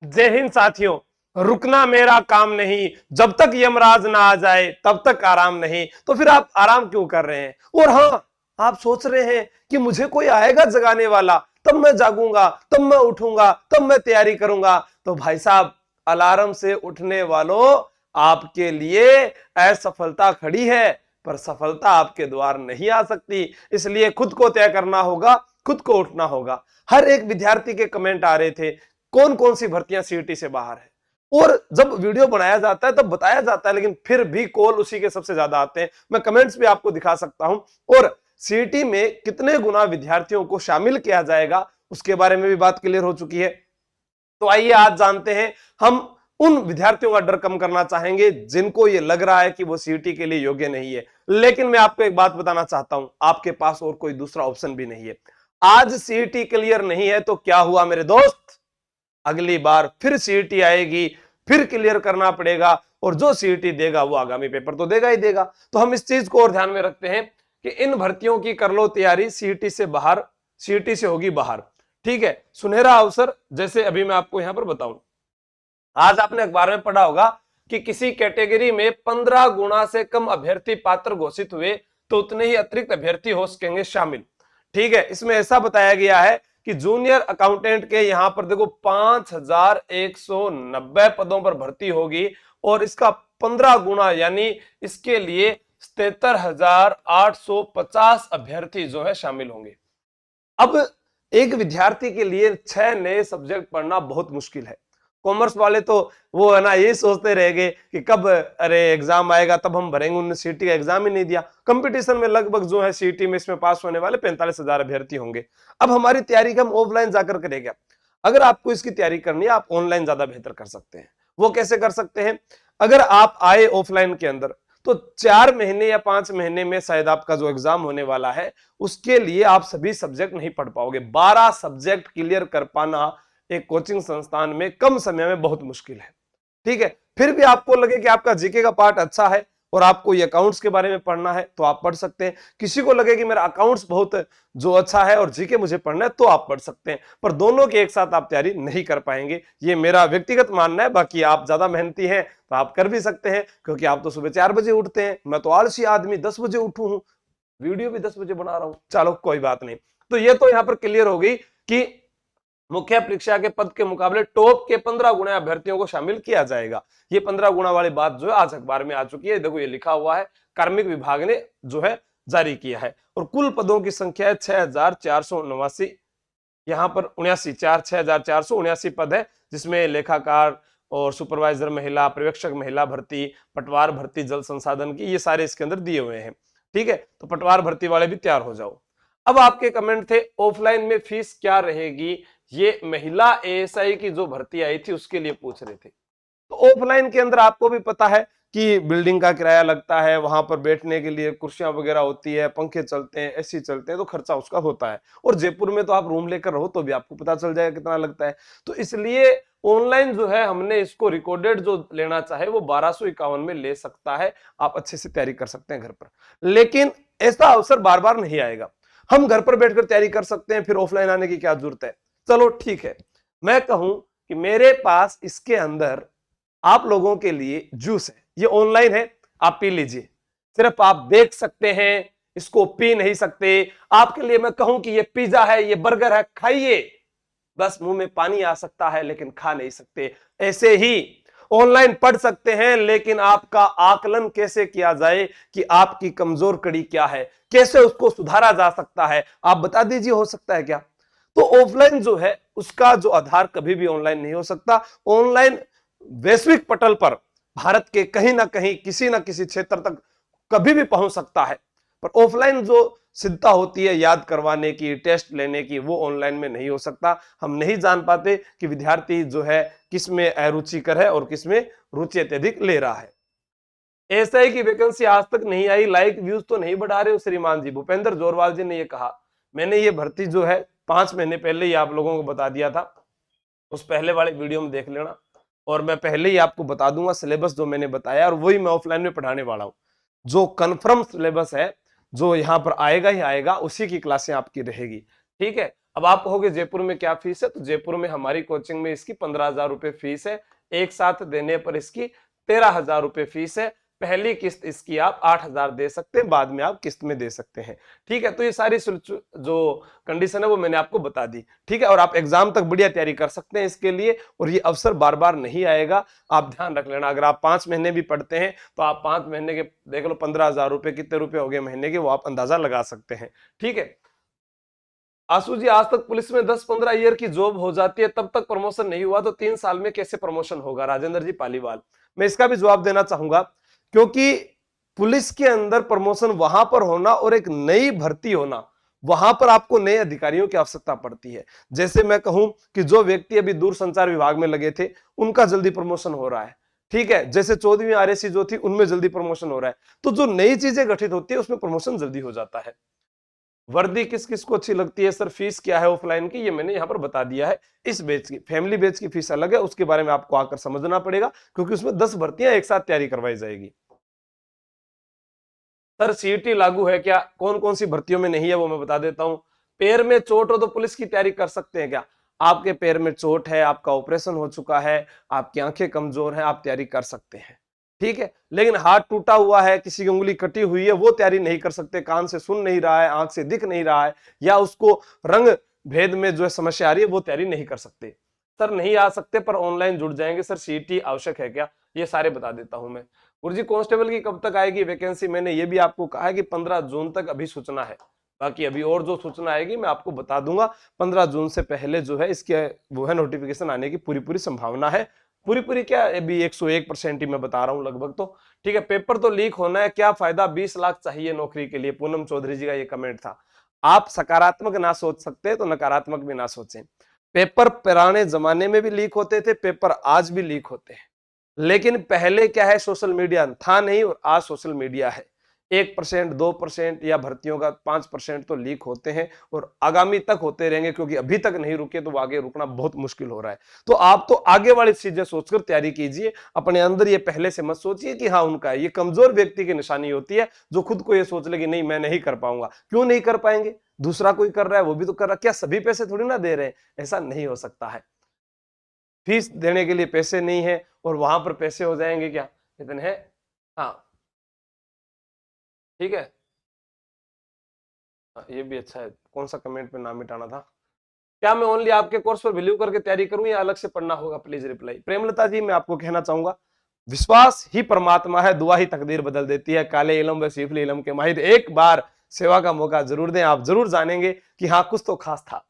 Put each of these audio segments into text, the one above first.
जय हिंद साथियों। रुकना मेरा काम नहीं, जब तक यमराज ना आ जाए तब तक आराम नहीं। तो फिर आप आराम क्यों कर रहे हैं? और हाँ, आप सोच रहे हैं कि मुझे कोई आएगा जगाने वाला, तब मैं जागूंगा, तब मैं उठूंगा, तब मैं तैयारी करूंगा। तो भाई साहब, अलार्म से उठने वालों, आपके लिए असफलता खड़ी है, पर सफलता आपके द्वार नहीं आ सकती। इसलिए खुद को तय करना होगा, खुद को उठना होगा। हर एक विद्यार्थी के कमेंट आ रहे थे, कौन कौन सी भर्तियां सीईटी से बाहर है। और जब वीडियो बनाया जाता है तब बताया जाता है, लेकिन फिर भी कॉल उसी के सबसे ज्यादा आते हैं। मैं कमेंट्स भी आपको दिखा सकता हूं। और सीईटी में कितने गुना विद्यार्थियों को शामिल किया जाएगा, उसके बारे में भी बात क्लियर हो चुकी है। तो आइए आज जानते हैं। हम उन विद्यार्थियों का डर कम करना चाहेंगे जिनको ये लग रहा है कि वो सीईटी के लिए योग्य नहीं है। लेकिन मैं आपको एक बात बताना चाहता हूं, आपके पास और कोई दूसरा ऑप्शन भी नहीं है। आज सीईटी क्लियर नहीं है तो क्या हुआ मेरे दोस्त, अगली बार फिर सीईटी आएगी, फिर क्लियर करना पड़ेगा। और जो सीईटी देगा वो आगामी पेपर तो देगा ही देगा। तो हम इस चीज को और ध्यान में रखते हैं कि इन भर्तियों की कर लो तैयारी, सीईटी से बाहर, सीईटी से होगी बाहर। ठीक है, सुनहरा अवसर, जैसे अभी मैं आपको यहां पर बताऊं। आज आपने अखबार में पढ़ा होगा कि किसी कैटेगरी में 15 गुना से कम अभ्यर्थी पात्र घोषित हुए तो उतने ही अतिरिक्त अभ्यर्थी हो सकेंगे शामिल। ठीक है, इसमें ऐसा बताया गया है कि जूनियर अकाउंटेंट के यहां पर देखो 5190 पदों पर भर्ती होगी और इसका 15 गुना, यानी इसके लिए 73,850 अभ्यर्थी जो है शामिल होंगे। अब एक विद्यार्थी के लिए 6 नए सब्जेक्ट पढ़ना बहुत मुश्किल है। कॉमर्स वाले तो वो है ना, ये सोचते रह गए कि कब अरे एग्जाम आएगा तब हम भरेंगे। उन्होंने सीईटी का एग्जाम ही नहीं दिया। कंपटीशन में लगभग जो है सीईटी में इसमें पास होने वाले 45,000 अभ्यर्थी होंगे। अब हमारी तैयारी हम ऑफलाइन जाकर करेंगे। अगर आपको इसकी तैयारी करनी है, आप ऑनलाइन ज्यादा बेहतर कर सकते हैं। वो कैसे कर सकते हैं? अगर आप आए ऑफलाइन के अंदर तो 4 महीने या 5 महीने में शायद आपका जो एग्जाम होने वाला है उसके लिए आप सभी सब्जेक्ट नहीं पढ़ पाओगे। 12 सब्जेक्ट क्लियर कर पाना एक कोचिंग संस्थान में कम समय में बहुत मुश्किल है। ठीक है, फिर भी आपको लगे कि आपका जीके का पार्ट अच्छा है और आपको ये अकाउंट्स के बारे में पढ़ना है तो आप पढ़ सकते हैं। किसी को लगे कि मेरा अकाउंट्स बहुत जो अच्छा है और जीके मुझे पढ़ना है तो आप पढ़ सकते हैं। पर दोनों के एक साथ आप तैयारी नहीं कर पाएंगे, ये मेरा व्यक्तिगत मानना है। बाकी आप ज्यादा मेहनती हैं तो आप कर भी सकते हैं, क्योंकि आप तो सुबह 4 बजे उठते हैं। मैं तो आलसी आदमी 10 बजे उठू हूं, वीडियो भी 10 बजे बना रहा हूं। चलो कोई बात नहीं। तो ये तो यहां पर क्लियर हो गई कि मुख्य परीक्षा के पद के मुकाबले टॉप के 15 गुना अभ्यर्थियों को शामिल किया जाएगा। ये 15 गुना वाली बात जो है आज अखबार में आ चुकी है। देखो ये लिखा हुआ है, कार्मिक विभाग ने जो है जारी किया है। और कुल पदों की संख्या है 6,479। यहां पर 6,479 पद है, जिसमें लेखाकार और सुपरवाइजर महिला, पर्यवेक्षक महिला भर्ती, पटवार भर्ती जल संसाधन की, ये सारे इसके अंदर दिए हुए हैं। ठीक है, तो पटवार भर्ती वाले भी तैयार हो जाओ। अब आपके कमेंट थे ऑफलाइन में फीस क्या रहेगी, ये महिला एएसआई की जो भर्ती आई थी उसके लिए पूछ रहे थे। तो ऑफलाइन के अंदर आपको भी पता है कि बिल्डिंग का किराया लगता है, वहां पर बैठने के लिए कुर्सियां वगैरह होती है, पंखे चलते हैं, एसी चलते हैं, तो खर्चा उसका होता है। और जयपुर में तो आप रूम लेकर रहो तो भी आपको पता चल जाएगा कितना लगता है। तो इसलिए ऑनलाइन जो है हमने इसको रिकॉर्डेड जो लेना चाहे वो 1251 में ले सकता है। आप अच्छे से तैयारी कर सकते हैं घर पर, लेकिन ऐसा अवसर बार बार नहीं आएगा। हम घर पर बैठकर तैयारी कर सकते हैं, फिर ऑफलाइन आने की क्या जरूरत है। चलो ठीक है, मैं कहूं कि मेरे पास इसके अंदर आप लोगों के लिए जूस है, ये ऑनलाइन है, आप पी लीजिए। सिर्फ आप देख सकते हैं, इसको पी नहीं सकते। आपके लिए मैं कहूं कि ये पिज्जा है, ये बर्गर है, खाइए, बस मुंह में पानी आ सकता है लेकिन खा नहीं सकते। ऐसे ही ऑनलाइन पढ़ सकते हैं, लेकिन आपका आकलन कैसे किया जाए कि आपकी कमजोर कड़ी क्या है, कैसे उसको सुधारा जा सकता है, आप बता दीजिए, हो सकता है क्या? तो ऑफलाइन जो है उसका जो आधार कभी भी ऑनलाइन नहीं हो सकता। ऑनलाइन वैश्विक पटल पर भारत के कहीं ना कहीं किसी ना किसी क्षेत्र तक कभी भी पहुंच सकता है, पर ऑफलाइन जो सिद्धता होती है याद करवाने की, टेस्ट लेने की, वो ऑनलाइन में नहीं हो सकता। हम नहीं जान पाते कि विद्यार्थी जो है किसमें अरुचिकर है और किसमें रुचि अत्यधिक ले रहा है। एसआई की वैकेंसी आज तक नहीं आई, लाइक व्यूज तो नहीं बढ़ा रहे हो श्रीमान जी। भूपेंद्र जोरवाल जी ने ये कहा। मैंने ये भर्ती जो है 5 महीने पहले ही आप लोगों को बता दिया था, उस पहले वाले वीडियो में देख लेना। और मैं पहले ही आपको बता दूंगा सिलेबस जो मैंने बताया, और वही मैं ऑफलाइन में पढ़ाने वाला हूं। जो कंफर्म सिलेबस है, जो यहां पर आएगा ही आएगा, उसी की क्लासें आपकी रहेगी। ठीक है, अब आप कहोगे जयपुर में क्या फीस है, तो जयपुर में हमारी कोचिंग में इसकी 15,000 रुपए फीस है, एक साथ देने पर इसकी 13,000 रुपए फीस है। पहली किस्त इसकी आप 8,000 दे सकते हैं, बाद में आप किस्त में दे सकते हैं। ठीक है, तो ये सारी जो कंडीशन है वो मैंने आपको बता दी। ठीक है, और आप एग्जाम तक बढ़िया तैयारी कर सकते हैं इसके लिए, और ये अवसर बार बार नहीं आएगा, आप ध्यान रख लेना। अगर आप 5 महीने भी पढ़ते हैं तो आप 5 महीने के देख लो 15,000 रुपए कितने रुपए हो गए महीने के, वो आप अंदाजा लगा सकते हैं। ठीक है, आशु जी, आज तक पुलिस में 10-15 ईयर की जॉब हो जाती है तब तक प्रमोशन नहीं हुआ, तो 3 साल में कैसे प्रमोशन होगा? राजेंद्र जी पालीवाल, मैं इसका भी जवाब देना चाहूंगा, क्योंकि पुलिस के अंदर प्रमोशन वहां पर होना और एक नई भर्ती होना, वहां पर आपको नए अधिकारियों की आवश्यकता पड़ती है। जैसे मैं कहूं कि जो व्यक्ति अभी दूरसंचार विभाग में लगे थे उनका जल्दी प्रमोशन हो रहा है। ठीक है, जैसे 14वीं आरएसी जो थी उनमें जल्दी प्रमोशन हो रहा है। तो जो नई चीजें गठित होती है उसमें प्रमोशन जल्दी हो जाता है। वर्दी किस किस को अच्छी लगती है सर, फीस क्या है ऑफलाइन की, ये मैंने यहाँ पर बता दिया है। इस बैच की, फैमिली बैच की फीस अलग है, उसके बारे में आपको आकर समझना पड़ेगा, क्योंकि उसमें 10 भर्तियां एक साथ तैयारी करवाई जाएगी। सर सीईटी लागू है क्या? कौन कौन सी भर्तियों में नहीं है वो मैं बता देता हूं। पैर में चोट हो तो पुलिस की तैयारी कर सकते हैं क्या? आपके पैर में चोट है, आपका ऑपरेशन हो चुका है, आपकी आंखें कमजोर हैं, आप तैयारी कर सकते हैं। ठीक है, लेकिन हाथ टूटा हुआ है, किसी की उंगली कटी हुई है, वो तैयारी नहीं कर सकते। कान से सुन नहीं रहा है, आंख से दिख नहीं रहा है, या उसको रंग भेद में जो है समस्या आ रही है, वो तैयारी नहीं कर सकते। सर नहीं आ सकते पर ऑनलाइन जुड़ जाएंगे, सर सीईटी आवश्यक है क्या? ये सारे बता देता हूं मैं। गुरुजी कांस्टेबल की कब तक आएगी वैकेंसी? मैंने ये भी आपको कहा है कि 15 जून तक अभी सूचना है, बाकी अभी और जो सूचना आएगी मैं आपको बता दूंगा। 15 जून से पहले जो है इसके वो है नोटिफिकेशन आने की पूरी पूरी संभावना है। पूरी पूरी क्या, अभी 101% ही मैं बता रहा हूं लगभग। तो ठीक है, पेपर तो लीक होना है, क्या फायदा, 20 लाख चाहिए नौकरी के लिए। पूनम चौधरी जी का ये कमेंट था। आप सकारात्मक ना सोच सकते तो नकारात्मक भी ना सोचें। पेपर पुराने जमाने में भी लीक होते थे, पेपर आज भी लीक होते हैं, लेकिन पहले क्या है, सोशल मीडिया था नहीं, और आज सोशल मीडिया है। 1%, 2% या भर्तियों का 5% तो लीक होते हैं, और आगामी तक होते रहेंगे, क्योंकि अभी तक नहीं रुके तो आगे रुकना बहुत मुश्किल हो रहा है। तो आप तो आगे वाली चीजें सोचकर तैयारी कीजिए, अपने अंदर ये पहले से मत सोचिए कि हाँ उनका है। ये कमजोर व्यक्ति की निशानी होती है, जो खुद को ये सोच ले कि नहीं मैं नहीं कर पाऊंगा। क्यों नहीं कर पाएंगे? दूसरा कोई कर रहा है, वो भी तो कर रहा है। क्या सभी पैसे थोड़ी ना दे रहे हैं? ऐसा नहीं हो सकता है। फीस देने के लिए पैसे नहीं है और वहां पर पैसे हो जाएंगे क्या? इतने हैं। हाँ ठीक है। हाँ, ये भी अच्छा है। कौन सा कमेंट में नाम मिटाना था? क्या मैं ओनली आपके कोर्स पर बिलीव करके तैयारी करूं या अलग से पढ़ना होगा? Please reply. प्रेमलता जी, मैं आपको कहना चाहूंगा, विश्वास ही परमात्मा है, दुआ ही तकदीर बदल देती है। काले इलम व सीफली इलम के माहिर, एक बार सेवा का मौका जरूर दें, आप जरूर जानेंगे कि हाँ कुछ तो खास था।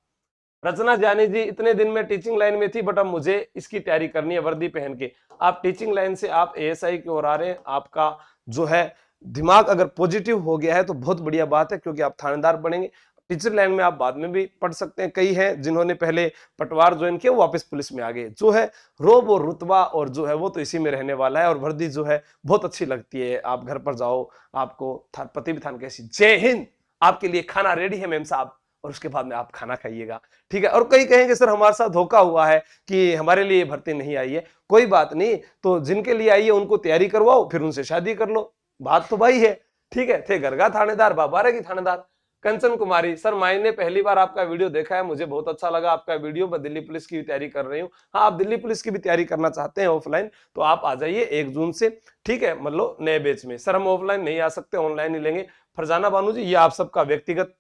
रचना जानी जी, इतने दिन में टीचिंग लाइन में थी, बट अब मुझे इसकी तैयारी करनी है वर्दी पहन के। आप टीचिंग लाइन से आप एएसआई की ओर आ रहे हैं, आपका जो है दिमाग अगर पॉजिटिव हो गया है तो बहुत बढ़िया बात है, क्योंकि आप थानेदार बनेंगे। टीचर लाइन में आप बाद में भी पढ़ सकते हैं। कई हैं जिन्होंने पहले पटवार ज्वाइन किया, वो वापस पुलिस में आ गए। जो है रोब और रुतबा और जो है वो तो इसी में रहने वाला है, और वर्दी जो है बहुत अच्छी लगती है। आप घर पर जाओ, आपको पति भी थान कैसी। जय हिंद। आपके लिए खाना रेडी है मेम साहब, और उसके बाद में आप खाना खाइएगा। ठीक है, और कई कहेंगे सर हमारे साथ धोखा हुआ है कि हमारे लिए भर्ती नहीं आई है। कोई बात नहीं, तो जिनके लिए आई है उनको तैयारी करवाओ, फिर उनसे शादी कर लो। बात तो भाई है। ठीक है, थे घर का थानेदार, बाबा की थानेदार। कंचन कुमारी, सर मैंने पहली बार आपका वीडियो देखा है, मुझे बहुत अच्छा लगा आपका वीडियो। मैं दिल्ली पुलिस की भी तैयारी कर रही हूँ। हाँ, आप दिल्ली पुलिस की भी तैयारी करना चाहते हैं ऑफलाइन, तो आप आ जाइए 1 जून से। ठीक है, मतलब नए बैच में। सर हम ऑफलाइन नहीं आ सकते, ऑनलाइन ही लेंगे। फरजाना बानू जी, ये आप सबका व्यक्तिगत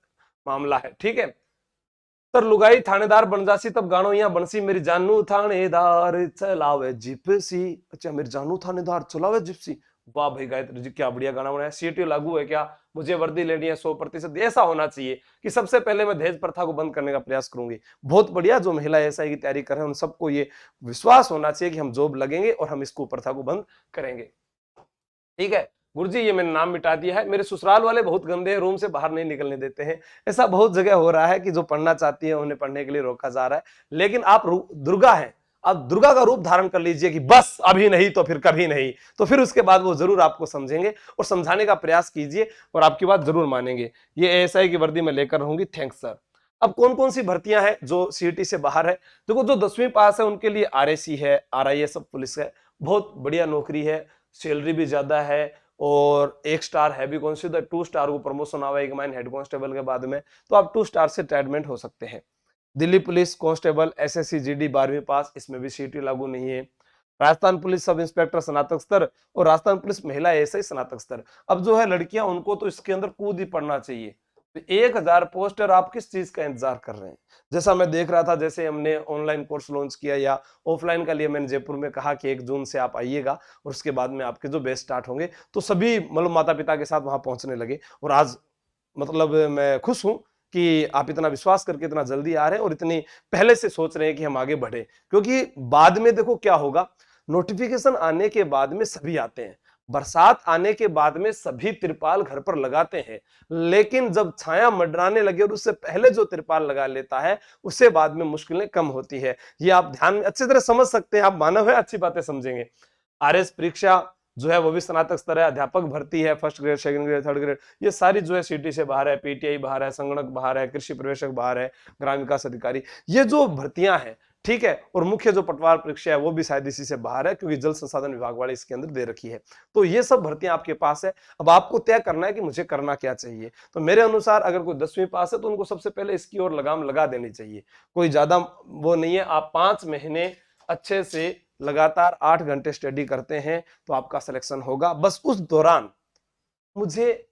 मामला है। ठीक है सर, लुगाई थानेदार बन जासी तब गानो यहाँ बनसी, मेरी जानू थानेदार चलावे जिप्सी। अच्छा, मेरी जानू थानेदार चलावे जिप्सी। वाह भाई गायत्री जी, क्या बढ़िया गाना बनाया। सीईटी लागू है क्या? मुझे वर्दी लेनी है 100%। ऐसा होना चाहिए कि सबसे पहले मैं दहेज प्रथा को बंद करने का प्रयास करूंगी। बहुत बढ़िया, जो महिला एसआई की तैयारी कर रहे हैं उन सबको ये विश्वास होना चाहिए कि हम जॉब लगेंगे और हम इसको प्रथा को बंद करेंगे। ठीक है गुरुजी, ये मैंने नाम मिटा दिया है। मेरे ससुराल वाले बहुत गंदे हैं, रूम से बाहर नहीं निकलने देते हैं। ऐसा बहुत जगह हो रहा है कि जो पढ़ना चाहती है उन्हें पढ़ने के लिए रोका जा रहा है। लेकिन आप दुर्गा हैं, आप दुर्गा का रूप धारण कर लीजिए कि बस अभी नहीं तो फिर कभी नहीं, तो फिर उसके बाद वो जरूर आपको समझेंगे और समझाने का प्रयास कीजिए और आपकी बात जरूर मानेंगे। ये एएसआई की वर्दी में लेकर रहूंगी। Thanks sir. अब कौन कौन सी भर्तियां हैं जो सीईटी से बाहर है? देखो, जो 10वीं पास है उनके लिए आरएसी है, आरआईएस पुलिस है। बहुत बढ़िया नौकरी है, सैलरी भी ज्यादा है, और 1 स्टार है भी कंसीडर। 2 स्टार को प्रमोशन आवा एक माइन हेड कांस्टेबल के बाद में, तो आप 2 स्टार से ट्रीटमेंट हो सकते हैं। Delhi police constable SSC GD 12वीं पास, इसमें भी सीटी लागू नहीं है। राजस्थान पुलिस सब इंस्पेक्टर स्नातक स्तर और राजस्थान पुलिस महिला एएसआई स्नातक स्तर। अब जो है लड़कियां, उनको तो इसके अंदर कूद ही पड़ना चाहिए। तो 1000 पोस्टर, आप किस चीज का इंतजार कर रहे हैं? जैसा मैं देख रहा था, जैसे हमने ऑनलाइन कोर्स लॉन्च किया या ऑफलाइन का लिए, मैंने जयपुर में कहा कि 1 जून से आप आइएगा और उसके बाद में आपके जो बैच स्टार्ट होंगे, तो सभी मतलब माता पिता के साथ वहां पहुंचने लगे। और आज मतलब मैं खुश हूं कि आप इतना विश्वास करके इतना जल्दी आ रहे हैं और इतनी पहले से सोच रहे हैं कि हम आगे बढ़े, क्योंकि बाद में देखो क्या होगा, नोटिफिकेशन आने के बाद में सभी आते हैं, बरसात आने के बाद में सभी तिरपाल घर पर लगाते हैं, लेकिन जब छाया मंडराने लगे और उससे पहले जो तिरपाल लगा लेता है, उससे बाद में मुश्किलें कम होती है। ये आप ध्यान में अच्छी तरह समझ सकते हैं, आप मानव है, अच्छी बातें समझेंगे। आरएस परीक्षा जो है वो भी स्नातक स्तर है, अध्यापक भर्ती है, first grade, second grade, third grade, ये सारी जो है सीटी से बाहर है, पीटीआई बाहर है, संगणक बाहर है, कृषि प्रवेशक बाहर है, ग्राम विकास अधिकारी, ये जो भर्तियां हैं, ठीक है। और मुख्य जो पटवार परीक्षा है वो भी शायद इसी से बाहर है, क्योंकि जल संसाधन विभाग वाले इसके अंदर दे रखी है। तो ये सब भर्तियां आपके पास है। अब आपको तय करना है कि मुझे करना क्या चाहिए। तो मेरे अनुसार अगर कोई 10वीं पास है तो उनको सबसे पहले इसकी ओर लगाम लगा देनी चाहिए। कोई ज्यादा वो नहीं है, आप 5 महीने अच्छे से लगातार 8 घंटे स्टडी करते हैं तो आपका सिलेक्शन होगा। बस उस दौरान मुझे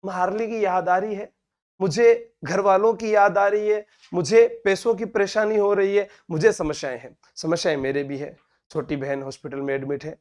महारली की याद आ रही है, मुझे घर वालों की याद आ रही है, मुझे पैसों की परेशानी हो रही है, मुझे समस्याएं हैं। समस्याएं मेरे भी है। छोटी बहन हॉस्पिटल में एडमिट है,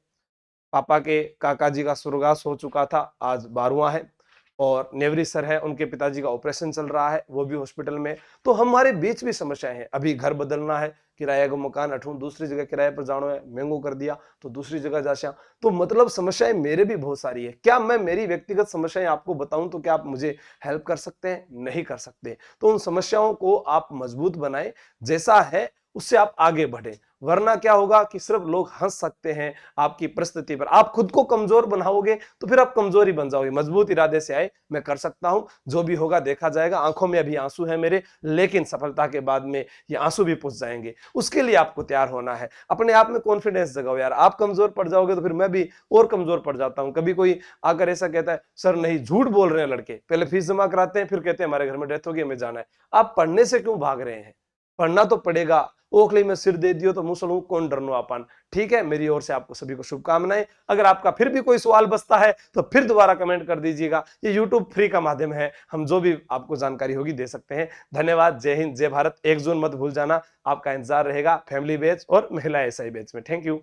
पापा के काका जी का स्वर्गवास हो चुका था, आज 12वां है। और नेवरी सर है, उनके पिताजी का ऑपरेशन चल रहा है, वो भी हॉस्पिटल में। तो हमारे बीच भी समस्याएं हैं। अभी घर बदलना है, किराया का मकान अठूं दूसरी जगह किराए पर जाना है, महंगो कर दिया तो दूसरी जगह जा। तो मतलब समस्याएं मेरे भी बहुत सारी है। क्या मैं मेरी व्यक्तिगत समस्याएं आपको बताऊं तो क्या आप मुझे हेल्प कर सकते हैं? नहीं कर सकते। तो उन समस्याओं को आप मजबूत बनाएं, जैसा है उससे आप आगे बढ़े। वरना क्या होगा कि सिर्फ लोग हंस सकते हैं आपकी परिस्थिति पर। आप खुद को कमजोर बनाओगे तो फिर आप कमजोर ही बन जाओगे। मजबूत इरादे से आए, मैं कर सकता हूं, जो भी होगा देखा जाएगा। आंखों में अभी आंसू है मेरे, लेकिन सफलता के बाद में ये आंसू भी पुछ जाएंगे। उसके लिए आपको तैयार होना है। अपने आप में कॉन्फिडेंस जगाओ यार। आप कमजोर पड़ जाओगे तो फिर मैं भी और कमजोर पड़ जाता हूं। कभी कोई आकर ऐसा कहता है, सर नहीं, झूठ बोल रहे हैं लड़के, पहले फीस जमा कराते हैं, फिर कहते हैं हमारे घर में डेथ होगी, हमें जाना है। आप पढ़ने से क्यों भाग रहे हैं? पढ़ना तो पड़ेगा। ओखली में सिर दे दियो तो मुसलू कौन डरनो अपन। ठीक है, मेरी ओर से आपको सभी को शुभकामनाएं। अगर आपका फिर भी कोई सवाल बचता है तो फिर दोबारा कमेंट कर दीजिएगा। ये YouTube फ्री का माध्यम है, हम जो भी आपको जानकारी होगी दे सकते हैं। धन्यवाद। जय हिंद, जय भारत। 1 जून मत भूल जाना, आपका इंतजार रहेगा फैमिली बैच और महिला एसआई बैच में। Thank you.